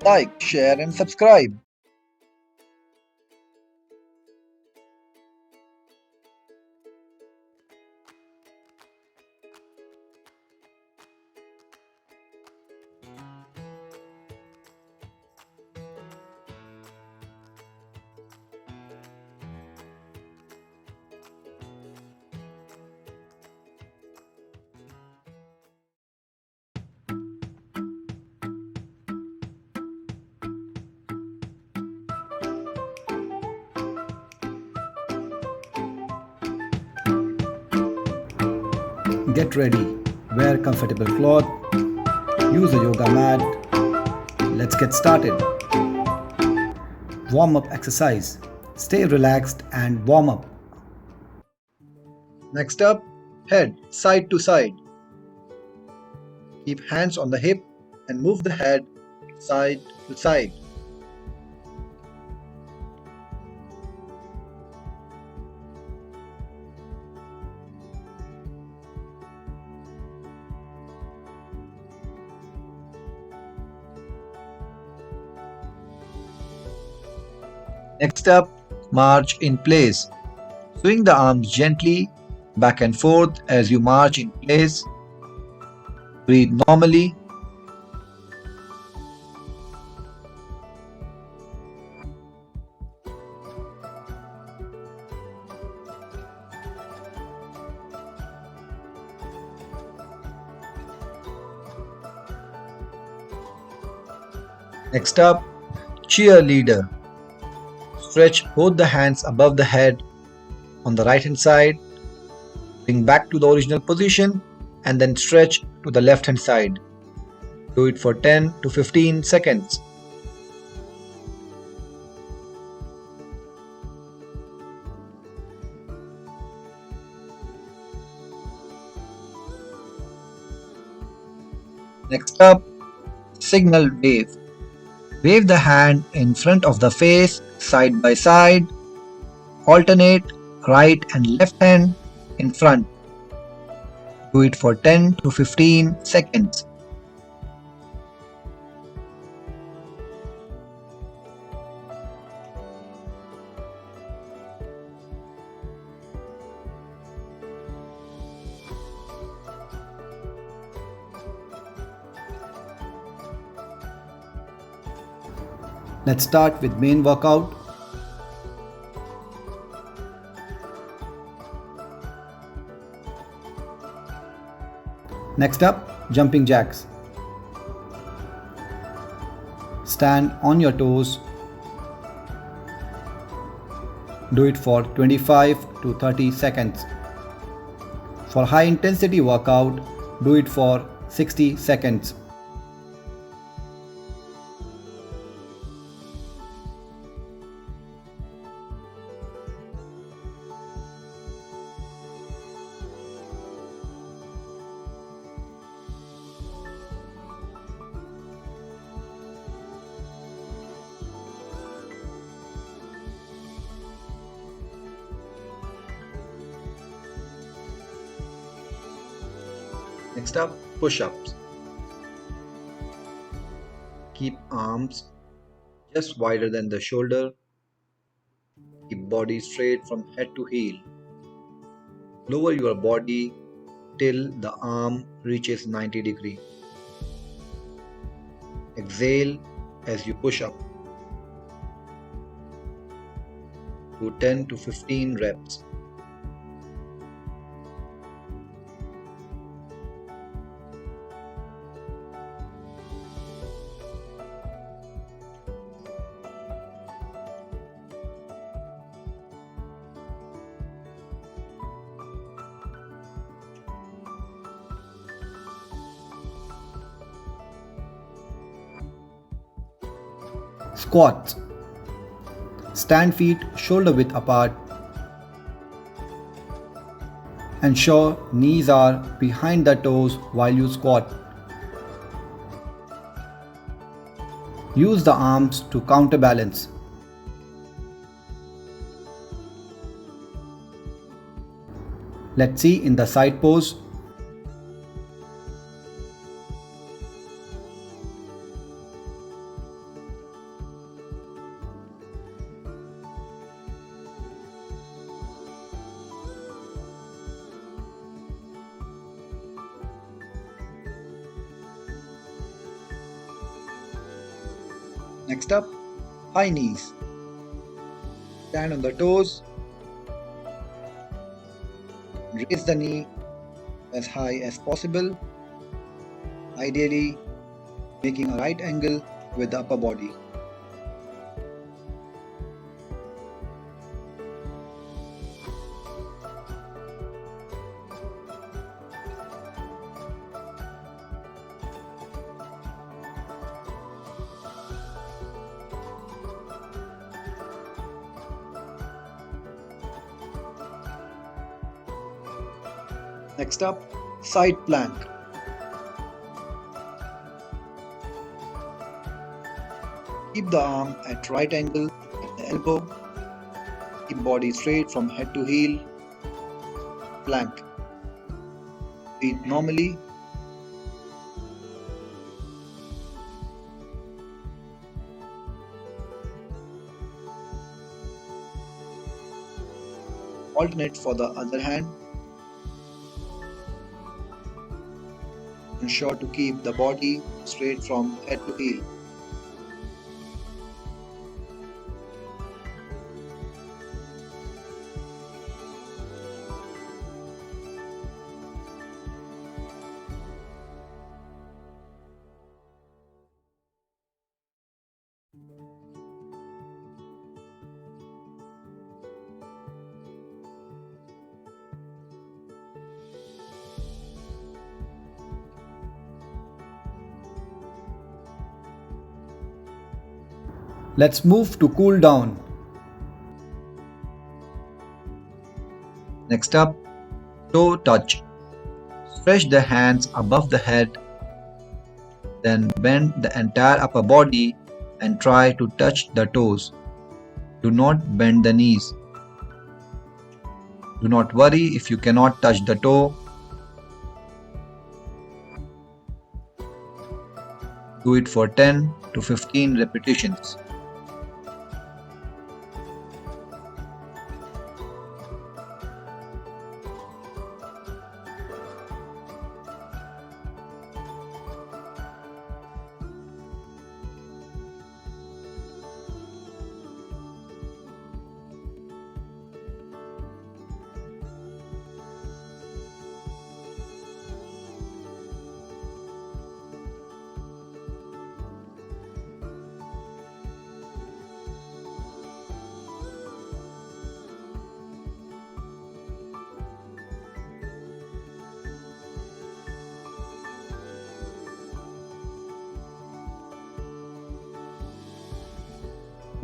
Like, share, and subscribe. Get ready, wear comfortable cloth, use a yoga mat. Let's get started. Warm up exercise. Stay relaxed and warm up. Next up, head side to side. Keep hands on the hip and move the head side to side. Next up, march in place. Swing the arms gently back and forth as you march in place. Breathe normally. Next up, cheerleader. Stretch both the hands above the head on the right hand side. Bring back to the original position and then stretch to the left hand side. Do it for 10 to 15 seconds. Next up, signal wave. Wave the hand in front of the face side by side. Alternate right and left hand in front. Do it for 10 to 15 seconds. Let's start with main workout. Next up, jumping jacks. Stand on your toes. Do it for 25 to 30 seconds. For high intensity workout, do it for 60 seconds. Next up, push-ups. Keep arms just wider than the shoulder. Keep body straight from head to heel. Lower your body till the arm reaches 90 degree. Exhale as you push up. Do 10 to 15 reps. Squats. Stand feet shoulder width apart. Ensure knees are behind the toes while you squat. Use the arms to counterbalance. Let's see in the side pose. Next up, high knees. Stand on the toes, raise the knee as high as possible, ideally making a right angle with the upper body. Next up, side plank. Keep the arm at right angle at the elbow. Keep body straight from head to heel. Plank. Breathe normally. Alternate for the other hand. Ensure to keep the body straight from head to heel. Let's move to cool down. Next up, toe touch. Stretch the hands above the head, then bend the entire upper body and try to touch the toes. Do not bend the knees. Do not worry if you cannot touch the toe. Do it for 10 to 15 repetitions.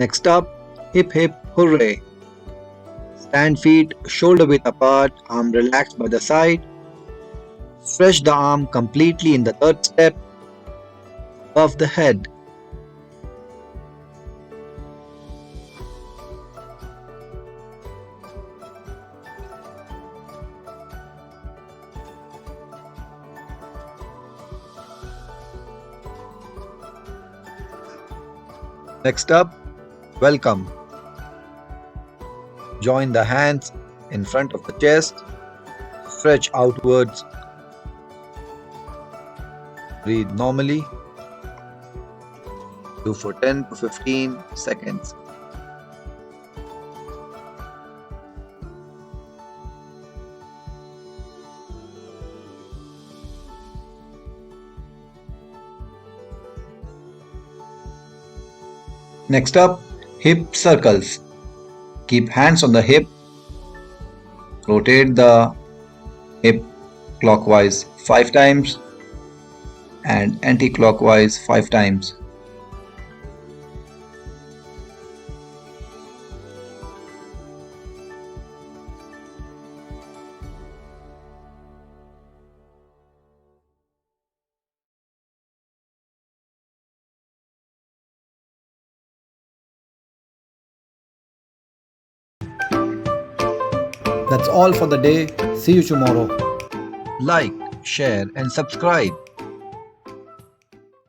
Next up, hip hip hooray. Stand feet shoulder width apart, arm relaxed by the side. Stretch the arm completely in the third step above the head. Next up, welcome. Join the hands in front of the chest. Stretch outwards. Breathe normally. Do for 10 to 15 seconds. Next up, hip circles. Keep hands on the hip. Rotate the hip clockwise 5 times and anti-clockwise 5 times. That's all for the day. See you tomorrow. Like, share and subscribe.